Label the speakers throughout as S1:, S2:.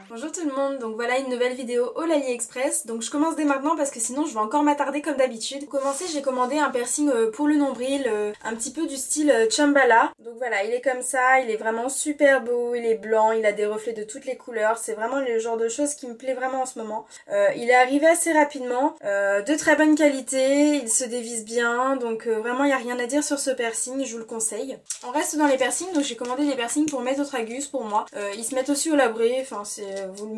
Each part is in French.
S1: Bonjour tout le monde, donc voilà une nouvelle vidéo au AliExpress. Donc je commence dès maintenant parce que sinon je vais encore m'attarder comme d'habitude. Pour commencer, j'ai commandé un piercing pour le nombril, un petit peu du style Chambala. Donc voilà, il est comme ça, il est vraiment super beau, il est blanc, il a des reflets de toutes les couleurs. C'est vraiment le genre de choses qui me plaît vraiment en ce moment. Il est arrivé assez rapidement, de très bonne qualité, il se dévisse bien, donc vraiment il n'y a rien à dire sur ce piercing, je vous le conseille. On reste dans les piercings, donc j'ai commandé des piercings pour mettre au tragus pour moi. Ils se mettent aussi au labré, enfin vous les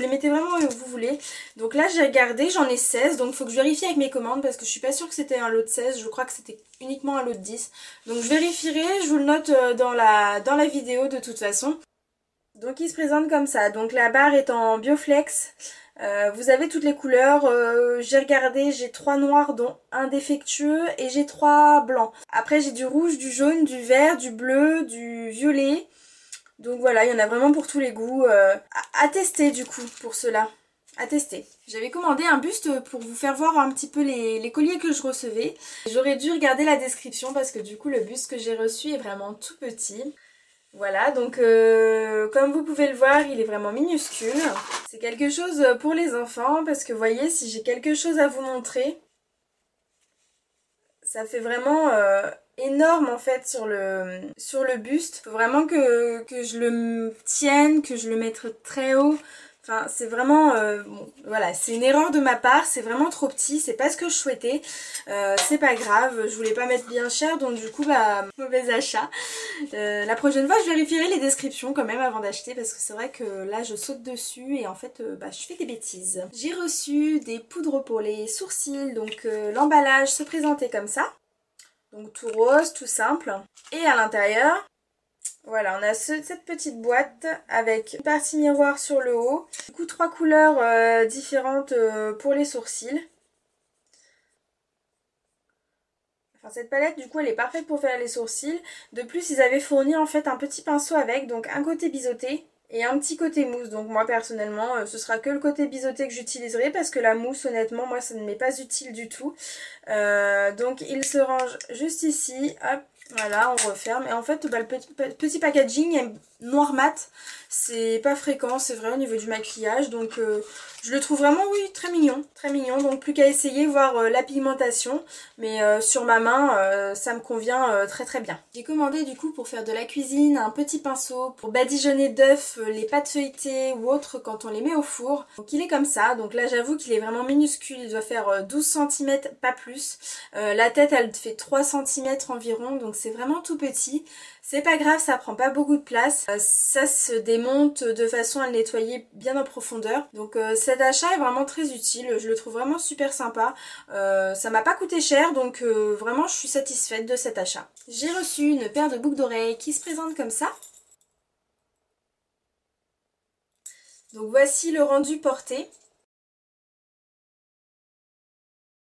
S1: mettez vraiment où vous voulez. Donc là j'ai regardé, j'en ai 16, donc il faut que je vérifie avec mes commandes parce que je suis pas sûre que c'était un lot de 16, je crois que c'était uniquement un lot de 10. Donc je vérifierai, je vous le note dans la vidéo de toute façon. Donc il se présente comme ça, donc la barre est en Bioflex. Vous avez toutes les couleurs, j'ai regardé, j'ai 3 noirs dont un défectueux et j'ai 3 blancs. Après j'ai du rouge, du jaune, du vert, du bleu, du violet. Donc voilà, il y en a vraiment pour tous les goûts. À tester du coup pour cela. À tester. J'avais commandé un buste pour vous faire voir un petit peu les colliers que je recevais. J'aurais dû regarder la description parce que du coup le buste que j'ai reçu est vraiment tout petit. Voilà, donc comme vous pouvez le voir, il est vraiment minuscule. C'est quelque chose pour les enfants parce que vous voyez, si j'ai quelque chose à vous montrer, ça fait vraiment énorme en fait sur le buste. Faut vraiment que je le tienne, que je le mette très haut. Enfin, c'est vraiment, bon, voilà, c'est une erreur de ma part, c'est vraiment trop petit, c'est pas ce que je souhaitais, c'est pas grave, je voulais pas mettre bien cher, donc du coup, bah, mauvais achat. La prochaine fois, je vérifierai les descriptions quand même avant d'acheter, parce que c'est vrai que là, je saute dessus et en fait, bah, je fais des bêtises. J'ai reçu des poudres pour les sourcils, donc l'emballage se présentait comme ça. Donc tout rose, tout simple. Et à l'intérieur, voilà, on a cette petite boîte avec une partie miroir sur le haut. Du coup, 3 couleurs différentes pour les sourcils. Enfin, cette palette, du coup, elle est parfaite pour faire les sourcils. De plus, ils avaient fourni en fait un petit pinceau avec, donc un côté biseauté et un petit côté mousse. Donc moi, personnellement, ce sera que le côté biseauté que j'utiliserai parce que la mousse, honnêtement, moi, ça ne m'est pas utile du tout. Donc, il se range juste ici. Hop. Voilà, on referme. Et en fait, bah, le petit packaging est noir mat. C'est pas fréquent, c'est vrai au niveau du maquillage. Donc, je le trouve vraiment, oui, très mignon. Très mignon. Donc, plus qu'à essayer, voir la pigmentation. Mais sur ma main, ça me convient très très bien. J'ai commandé du coup pour faire de la cuisine un petit pinceau pour badigeonner d'œufs, les pâtes feuilletées ou autres quand on les met au four. Donc, il est comme ça. Donc là, j'avoue qu'il est vraiment minuscule. Il doit faire 12 cm, pas plus. La tête, elle fait 3 cm environ. Donc, c'est vraiment tout petit. C'est pas grave, ça prend pas beaucoup de place. Ça se démonte de façon à le nettoyer bien en profondeur. Donc cet achat est vraiment très utile. Je le trouve vraiment super sympa. Ça m'a pas coûté cher, donc vraiment je suis satisfaite de cet achat. J'ai reçu une paire de boucles d'oreilles qui se présentent comme ça. Donc voici le rendu porté.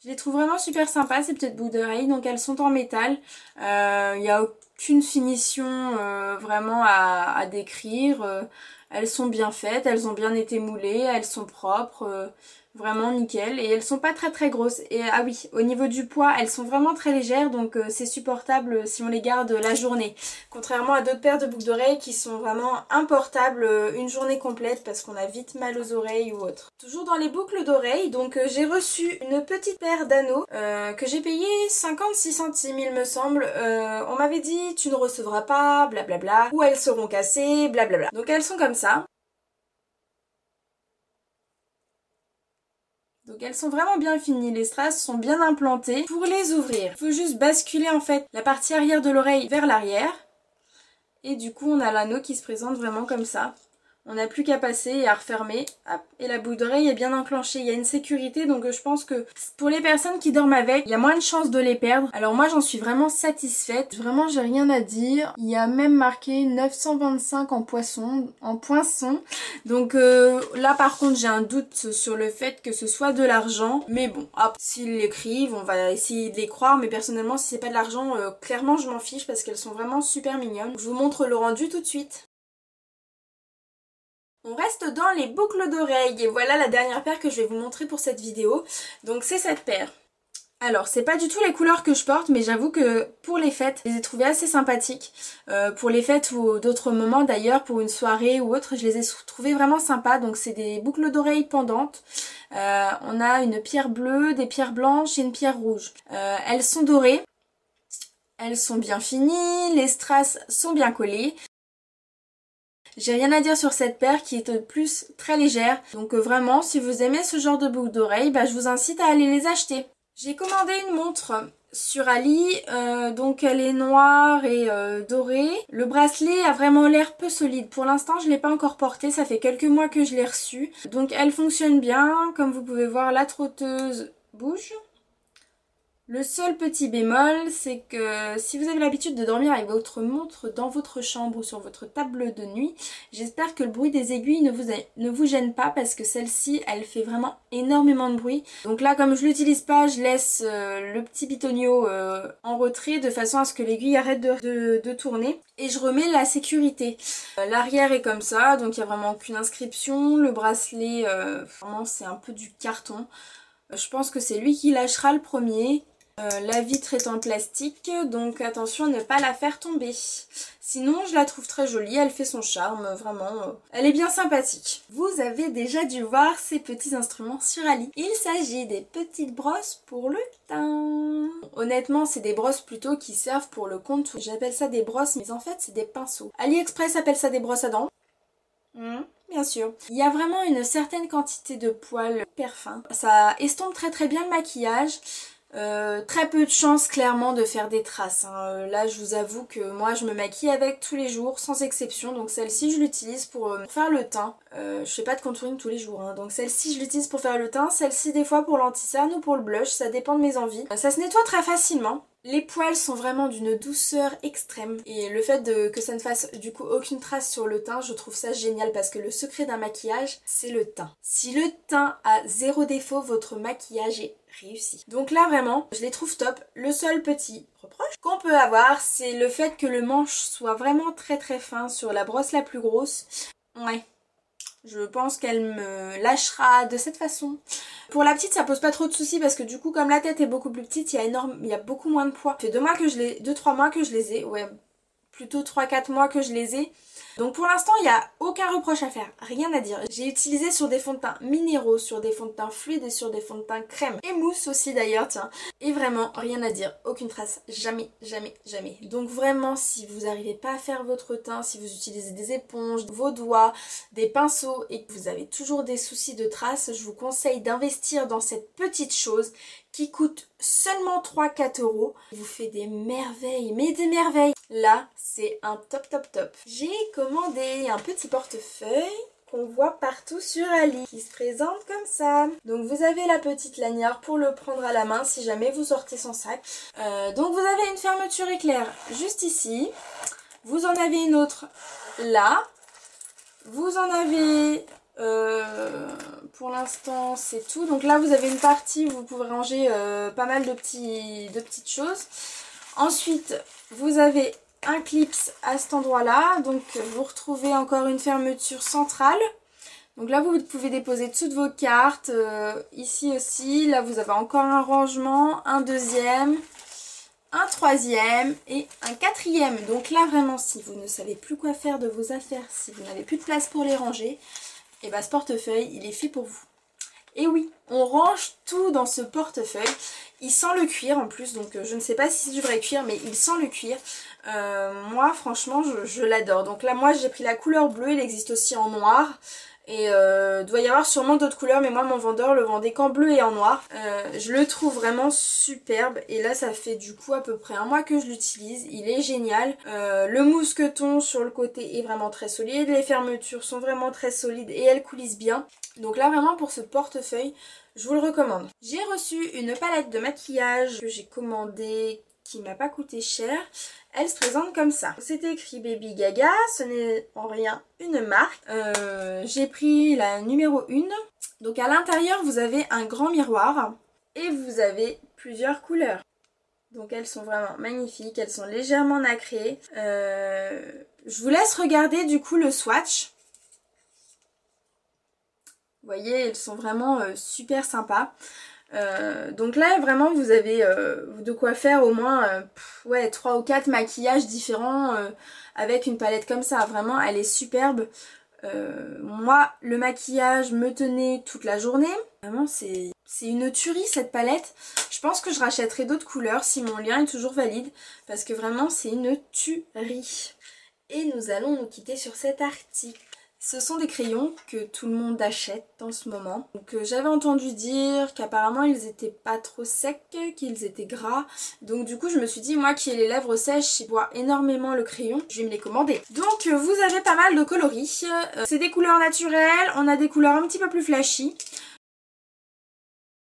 S1: Je les trouve vraiment super sympas ces petites boucles d'oreilles, donc elles sont en métal. Il n'y a aucune finition vraiment à décrire. Elles sont bien faites, elles ont bien été moulées, elles sont propres. Vraiment nickel, et elles sont pas très très grosses. Et ah oui, au niveau du poids, elles sont vraiment très légères, donc c'est supportable si on les garde la journée. Contrairement à d'autres paires de boucles d'oreilles qui sont vraiment importables une journée complète parce qu'on a vite mal aux oreilles ou autre. Toujours dans les boucles d'oreilles, donc j'ai reçu une petite paire d'anneaux que j'ai payé 56 centimes il me semble. On m'avait dit tu ne recevras pas, blablabla, ou elles seront cassées, blablabla. Donc elles sont comme ça. Donc elles sont vraiment bien finies, les strass sont bien implantées. Pour les ouvrir, il faut juste basculer en fait la partie arrière de l'oreille vers l'arrière. Et du coup on a l'anneau qui se présente vraiment comme ça. On n'a plus qu'à passer et à refermer. Hop, et la boucle d'oreille est bien enclenchée. Il y a une sécurité, donc je pense que pour les personnes qui dorment avec, il y a moins de chances de les perdre. Alors moi j'en suis vraiment satisfaite. Vraiment j'ai rien à dire. Il y a même marqué 925 en poisson. Donc là par contre j'ai un doute sur le fait que ce soit de l'argent. Mais bon, hop, s'ils l'écrivent, on va essayer de les croire. Mais personnellement si c'est pas de l'argent, clairement je m'en fiche parce qu'elles sont vraiment super mignonnes. Je vous montre le rendu tout de suite. On reste dans les boucles d'oreilles et voilà la dernière paire que je vais vous montrer pour cette vidéo. Donc c'est cette paire. Alors, c'est pas du tout les couleurs que je porte, mais j'avoue que pour les fêtes, je les ai trouvées assez sympathiques. Pour les fêtes ou d'autres moments d'ailleurs, pour une soirée ou autre, je les ai trouvées vraiment sympas. Donc c'est des boucles d'oreilles pendantes. On a une pierre bleue, des pierres blanches et une pierre rouge. Elles sont dorées, elles sont bien finies, les strass sont bien collées. J'ai rien à dire sur cette paire qui est de plus très légère. Donc vraiment, si vous aimez ce genre de boucles d'oreilles, bah, je vous incite à aller les acheter. J'ai commandé une montre sur Ali, donc elle est noire et dorée. Le bracelet a vraiment l'air peu solide. Pour l'instant, je ne l'ai pas encore porté, ça fait quelques mois que je l'ai reçu. Donc elle fonctionne bien, comme vous pouvez voir, la trotteuse bouge. Le seul petit bémol, c'est que si vous avez l'habitude de dormir avec votre montre dans votre chambre ou sur votre table de nuit, j'espère que le bruit des aiguilles ne vous gêne pas parce que celle-ci, elle fait vraiment énormément de bruit. Donc là, comme je l'utilise pas, je laisse le petit bitonio en retrait de façon à ce que l'aiguille arrête de tourner. Et je remets la sécurité. L'arrière est comme ça, donc il n'y a vraiment aucune inscription. Le bracelet, vraiment c'est un peu du carton. Je pense que c'est lui qui lâchera le premier. La vitre est en plastique, donc attention à ne pas la faire tomber. Sinon, je la trouve très jolie, elle fait son charme, vraiment. Elle est bien sympathique. Vous avez déjà dû voir ces petits instruments sur Ali. Il s'agit des petites brosses pour le teint. Honnêtement, c'est des brosses plutôt qui servent pour le contour. J'appelle ça des brosses, mais en fait, c'est des pinceaux. AliExpress appelle ça des brosses à dents. Bien sûr. Il y a vraiment une certaine quantité de poils hyper fins. Ça estompe très très bien le maquillage. Très peu de chance clairement de faire des traces, hein. Là je vous avoue que moi je me maquille avec tous les jours sans exception, donc celle-ci je l'utilise pour faire le teint. Je fais pas de contouring tous les jours, hein. Donc celle-ci je l'utilise pour faire le teint, celle-ci des fois pour l'anti-cerne ou pour le blush, ça dépend de mes envies. Ça se nettoie très facilement. Les poils sont vraiment d'une douceur extrême et le fait que ça ne fasse du coup aucune trace sur le teint, je trouve ça génial parce que le secret d'un maquillage, c'est le teint. Si le teint a zéro défaut, votre maquillage est réussi. Donc là vraiment, je les trouve top. Le seul petit reproche qu'on peut avoir, c'est le fait que le manche soit vraiment très très fin sur la brosse la plus grosse. Ouais. Je pense qu'elle me lâchera de cette façon. Pour la petite, ça pose pas trop de soucis parce que du coup, comme la tête est beaucoup plus petite, il y a beaucoup moins de poids. Ça fait 2-3 mois que je les ai, ouais, plutôt 3-4 mois que je les ai. Donc pour l'instant, il n'y a aucun reproche à faire, rien à dire. J'ai utilisé sur des fonds de teint minéraux, sur des fonds de teint fluides et sur des fonds de teint crème. Et mousse aussi d'ailleurs, tiens. Et vraiment, rien à dire, aucune trace, jamais, jamais, jamais. Donc vraiment, si vous n'arrivez pas à faire votre teint, si vous utilisez des éponges, vos doigts, des pinceaux et que vous avez toujours des soucis de traces, je vous conseille d'investir dans cette petite chose qui coûte seulement 3-4 euros. Vous fait des merveilles, mais des merveilles. Là, c'est un top top top. J'ai commandé un petit portefeuille qu'on voit partout sur Ali, qui se présente comme ça. Donc vous avez la petite lanière pour le prendre à la main si jamais vous sortez sans sac. Donc vous avez une fermeture éclair juste ici. Vous en avez une autre là. Vous en avez... pour l'instant c'est tout, donc là vous avez une partie où vous pouvez ranger pas mal de petites choses. Ensuite vous avez un clips à cet endroit là, donc vous retrouvez encore une fermeture centrale. Donc là vous pouvez déposer toutes vos cartes, ici aussi, là vous avez encore un rangement, un deuxième, un troisième et un quatrième. Donc là vraiment si vous ne savez plus quoi faire de vos affaires, si vous n'avez plus de place pour les ranger, et bah ce portefeuille il est fait pour vous. Et oui, on range tout dans ce portefeuille. Il sent le cuir en plus, donc je ne sais pas si c'est du vrai cuir, mais il sent le cuir. Moi franchement je l'adore. Donc là moi j'ai pris la couleur bleue, il existe aussi en noir. Et doit y avoir sûrement d'autres couleurs, mais moi mon vendeur le vendait qu'en bleu et en noir. Je le trouve vraiment superbe et là ça fait du coup à peu près un mois que je l'utilise. Il est génial. Le mousqueton sur le côté est vraiment très solide, les fermetures sont vraiment très solides et elles coulissent bien. Donc là vraiment pour ce portefeuille je vous le recommande. J'ai reçu une palette de maquillage que j'ai commandée, qui m'a pas coûté cher. Elle se présente comme ça. C'est écrit Baby Gaga, ce n'est en rien une marque. J'ai pris la numéro 1. Donc à l'intérieur vous avez un grand miroir et vous avez plusieurs couleurs. Donc elles sont vraiment magnifiques, elles sont légèrement nacrées. Je vous laisse regarder du coup le swatch. Vous voyez, elles sont vraiment super sympas. Donc là vraiment vous avez de quoi faire au moins ouais 3 ou 4 maquillages différents avec une palette comme ça. Vraiment elle est superbe. Moi le maquillage me tenait toute la journée. Vraiment c'est une tuerie cette palette. Je pense que je rachèterai d'autres couleurs si mon lien est toujours valide. Parce que vraiment c'est une tuerie. Et nous allons nous quitter sur cet article. Ce sont des crayons que tout le monde achète en ce moment. Donc j'avais entendu dire qu'apparemment ils étaient pas trop secs, qu'ils étaient gras. Donc du coup je me suis dit, moi qui ai les lèvres sèches, je bois énormément le crayon, je vais me les commander. Donc vous avez pas mal de coloris. C'est des couleurs naturelles, on a des couleurs un petit peu plus flashy.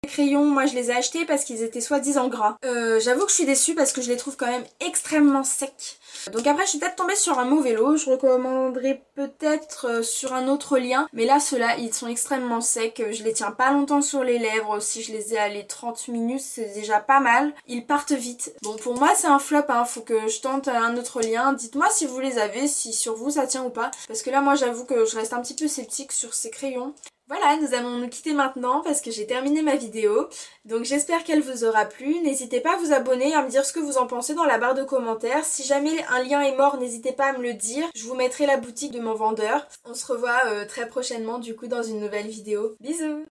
S1: Les crayons, moi je les ai achetés parce qu'ils étaient soi-disant gras. J'avoue que je suis déçue parce que je les trouve quand même extrêmement secs. Donc après je suis peut-être tombée sur un mauvais lot, je recommanderais peut-être sur un autre lien. Mais là ceux-là ils sont extrêmement secs, je les tiens pas longtemps sur les lèvres. Si je les ai à les 30 minutes c'est déjà pas mal. Ils partent vite. Bon pour moi c'est un flop, hein. Faut que je tente un autre lien. Dites-moi si vous les avez, si sur vous ça tient ou pas. Parce que là moi j'avoue que je reste un petit peu sceptique sur ces crayons. Voilà, nous allons nous quitter maintenant parce que j'ai terminé ma vidéo. Donc j'espère qu'elle vous aura plu. N'hésitez pas à vous abonner, à me dire ce que vous en pensez dans la barre de commentaires. Si jamais un lien est mort, n'hésitez pas à me le dire. Je vous mettrai la boutique de mon vendeur. On se revoit très prochainement du coup dans une nouvelle vidéo. Bisous!